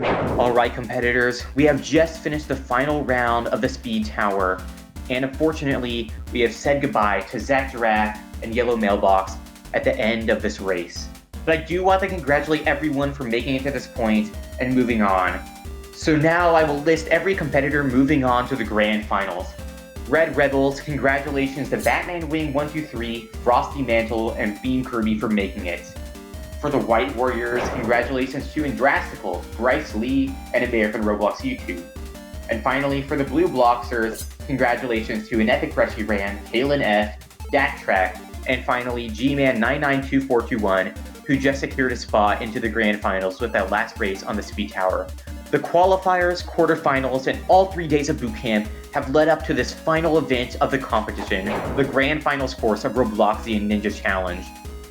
Alright competitors, we have just finished the final round of the speed tower, and unfortunately, we have said goodbye to Zach Giraffe and Yellow Mailbox at the end of this race. But I do want to congratulate everyone for making it to this point and moving on. So now I will list every competitor moving on to the grand finals. Red Rebels, congratulations to Batman Wing 123, Frosty Mantle, and Beam Kirby for making it. For the White Warriors, congratulations to Indrastical, Bryce Lee, and American Roblox YouTube. And finally, for the Blue Bloxers, congratulations to An Epic Rescue Ran, Kalen F, Dak Track, and finally G-Man 992421, who just secured a spot into the grand finals with that last race on the speed tower. The qualifiers, quarterfinals, and all 3 days of boot camp have led up to this final event of the competition, the grand finals course of Robloxian Ninja Challenge.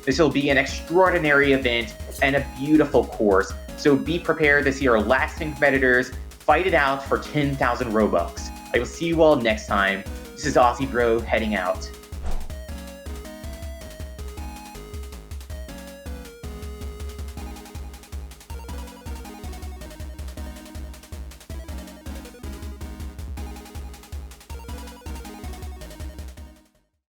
This will be an extraordinary event and a beautiful course, so be prepared to see our last 10 competitors fight it out for 10,000 Robux. I will see you all next time. This is Aussie Bro heading out.